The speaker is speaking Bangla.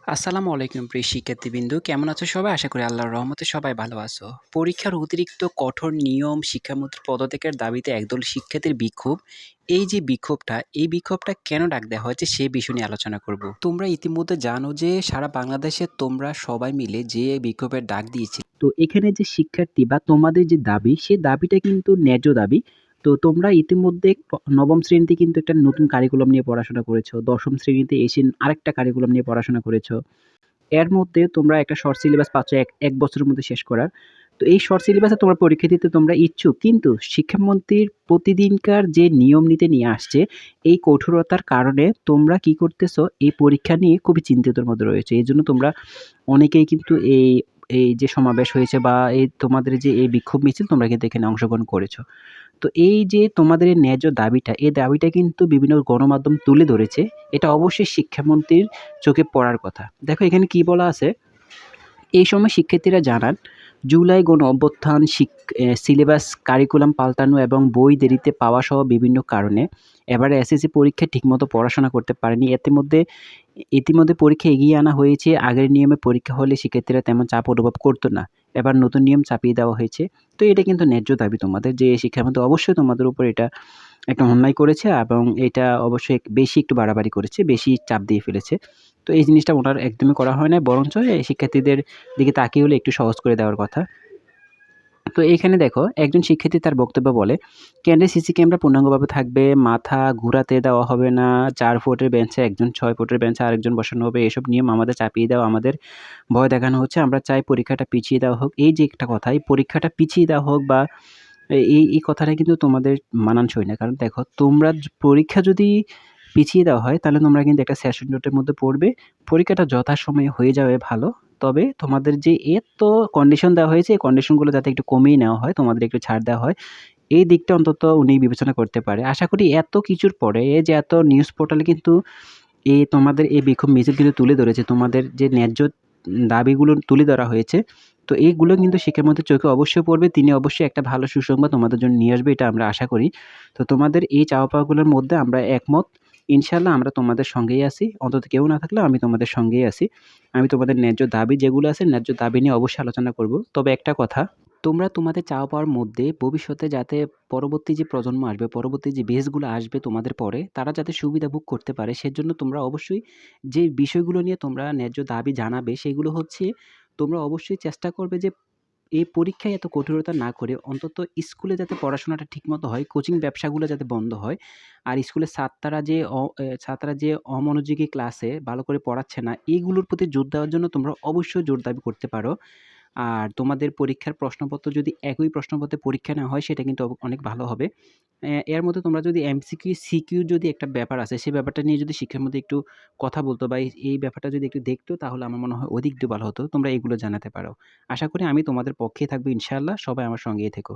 আসসালামু আলাইকুম প্রিয় শিক্ষার্থীবৃন্দ। কেমন আছো সবাই? আশা করি আল্লাহর রহমতে সবাই ভালো আছো। পরীক্ষার অতিরিক্ত কঠোর নিয়ম, শিক্ষামন্ত্রীর পদত্যাগের দাবিতে একদল শিক্ষার্থীর বিক্ষোভ। এই বিক্ষোভটা কেন ডাক দেওয়া হয়েছে সে বিষয় নিয়ে আলোচনা করব। তোমরা ইতিমধ্যে জানো যে সারা বাংলাদেশে তোমরা সবাই মিলে যে বিক্ষোভের ডাক দিয়েছিলে। তো এখানে যে শিক্ষার্থী বা তোমাদের যে দাবি, সে দাবিটা কিন্তু ন্যায্য দাবি। তো তোমরা ইতিমধ্যে নবম শ্রেণীতে কিন্তু একটা নতুন কারিকুলাম নিয়ে পড়াশোনা করেছো। দশম শ্রেণীতে এসে আরেকটা কারিকুলাম নিয়ে পড়াশোনা করেছো। এর মধ্যে তোমরা একটা শর্ট সিলেবাস পাচ্ছ এক বছরের মধ্যে শেষ করার। তো এই শর্ট সিলেবাসে তোমরা পরীক্ষা দিতে তোমরা ইচ্ছুক। কিন্তু শিক্ষামন্ত্রীর প্রতিদিনকার যে নিয়ম নীতি নিয়ে আসছে, এই কঠোরতার কারণে তোমরা কি করতেছো, এই পরীক্ষা নিয়ে খুবই চিন্তিতর মধ্যে রয়েছে। এজন্য তোমরা অনেকেই কিন্তু এই যে সমাবেশ হয়েছে বা এই তোমাদের যে এই বিক্ষোভ মিছিল তোমরা কিন্তু এখানে অংশগ্রহণ করেছো। তো এই যে তোমাদের এই ন্যায্য দাবিটা, এই দাবিটা কিন্তু বিভিন্ন গণমাধ্যম তুলে ধরেছে। এটা অবশ্যই শিক্ষামন্ত্রীর চোখে পড়ার কথা। দেখো এখানে কি বলা আছে, এই সময় শিক্ষার্থীরা জানান, জুলাই গণঅভ্যুত্থান, সিলেবাস, কারিকুলাম পাল্টানো এবং বই দেরিতে পাওয়াসহ বিভিন্ন কারণে এবারে এসএসসি পরীক্ষায় ঠিকমতো পড়াশোনা করতে পারেনি। ইতিমধ্যে পরীক্ষা এগিয়ে আনা হয়েছে। আগের নিয়মে পরীক্ষা হলে শিক্ষার্থীরা তেমন চাপ অনুভব করতো না। এবার নতুন নিয়ম চাপিয়ে দেওয়া হয়েছে। তো এটা কিন্তু ন্যায্য দাবি তোমাদের যে শিক্ষামন্ত্রী অবশ্যই তোমাদের উপর এটা একটা অন্যায় করেছে এবং এটা অবশ্যই বেশি একটু বাড়াবাড়ি করেছে, বেশি চাপ দিয়ে ফেলেছে। তো এই জিনিসটা ওনার একদমই করা হয় নাই। বরঞ্চ শিক্ষার্থীদের দিকে তাকিয়ে হলে একটু সহজ করে দেওয়ার কথা। তো এখানে দেখো একজন শিক্ষার্থী তার বক্তব্য বলে, কেন্দ্রে সিসি ক্যামেরা পূর্ণাঙ্গভাবে থাকবে, মাথা ঘুরাতে দেওয়া হবে না, ৪ ফুটের বেঞ্চে একজন, ৬ ফুটের বেঞ্চে আরেকজন বসানো হবে। এসব নিয়ম আমাদের চাপিয়ে দেওয়া, আমাদের ভয় দেখানো হচ্ছে। আমরা চাই পরীক্ষাটা পিছিয়ে দেওয়া হোক। এই যে একটা কথা, এই পরীক্ষাটা পিছিয়ে দেওয়া হোক বা এই কথাটা কিন্তু তোমাদের মানানসই না। কারণ দেখো তোমরা পরীক্ষা যদি পিছিয়ে দেওয়া হয় তাহলে তোমরা কিন্তু একটা সেশন জটের মধ্যে পড়বে। পরীক্ষাটা যথাসময়ে হয়ে যাবে ভালো। তবে তোমাদের যে এত কন্ডিশন দেওয়া হয়েছে, এই কন্ডিশনগুলো যাতে একটু কমিয়ে নেওয়া হয়, তোমাদের একটু ছাড় দেওয়া হয়। এই দিকটা অন্তত উনি বিবেচনা করতে পারে। আশা করি এত কিছুর পরে এই যে এত নিউজ পোর্টালে কিন্তু তোমাদের এই বিক্ষোভ মিছিল কিন্তু তুলে ধরেছে। তোমাদের যে ন্যায্য দাবিগুলো তুলে ধরা হয়েছে। তো এইগুলো কিন্তু শিক্ষামন্ত্রীর চোখে অবশ্যই পড়বে। তিনি অবশ্যই একটা ভালো সুসংবাদ তোমাদের জন্য নিয়ে আসবে, এটা আমরা আশা করি। তো তোমাদের এই চাওয়া পাওয়াগুলোর মধ্যে আমরা একমত। ইনশাআল্লাহ আমরা তোমাদের সঙ্গেই আছি। অন্তত কেউ না থাকলেও আমি তোমাদের সঙ্গেই আছি। আমি তোমাদের ন্যায্য দাবি যেগুলো আছে, ন্যায্য দাবি নিয়ে অবশ্যই আলোচনা করব। তবে একটা কথা, তোমরা তোমাদের চাওয়া পাওয়ার মধ্যে ভবিষ্যতে যাতে পরবর্তী যে প্রজন্ম আসবে, পরবর্তী যে বেচগুলো আসবে তোমাদের পরে, তারা যাতে সুবিধা ভোগ করতে পারে সেজন্য তোমরা অবশ্যই যে বিষয়গুলো নিয়ে তোমরা ন্যায্য দাবি জানাবে সেগুলো হচ্ছে, তোমরা অবশ্যই চেষ্টা করবে যে এই পরীক্ষায় এত কঠোরতা না করে অন্তত স্কুলে যাতে পড়াশোনাটা ঠিকমতো হয়, কোচিং ব্যবসাগুলো যাতে বন্ধ হয়। আর স্কুলের ছাত্ররা যে অমনোযোগী ক্লাসে ভালো করে পড়াচ্ছে না, এইগুলোর প্রতি জোর দেওয়ার জন্য তোমরা অবশ্যই জোর দাবি করতে পারো। আর তোমাদের পরীক্ষার প্রশ্নপত্র যদি একই প্রশ্নপত্রে পরীক্ষা নেওয়া হয় সেটা কিন্তু অনেক ভালো হবে। এর মধ্যে তোমরা যদি এমসিকিউ, সিকিউ যদি একটা ব্যাপার আছে সেই ব্যাপারটা নিয়ে যদি শিক্ষার মধ্যে একটু কথা বলতো বা এই ব্যাপারটা যদি একটু দেখতো তাহলে আমার মনে হয় অধিক ভালো হতো। তোমরা এগুলো জানাতে পারো। আশা করি আমি তোমাদের পক্ষেই থাকবো ইনশাআল্লাহ। সবাই আমার সঙ্গেই থেকো।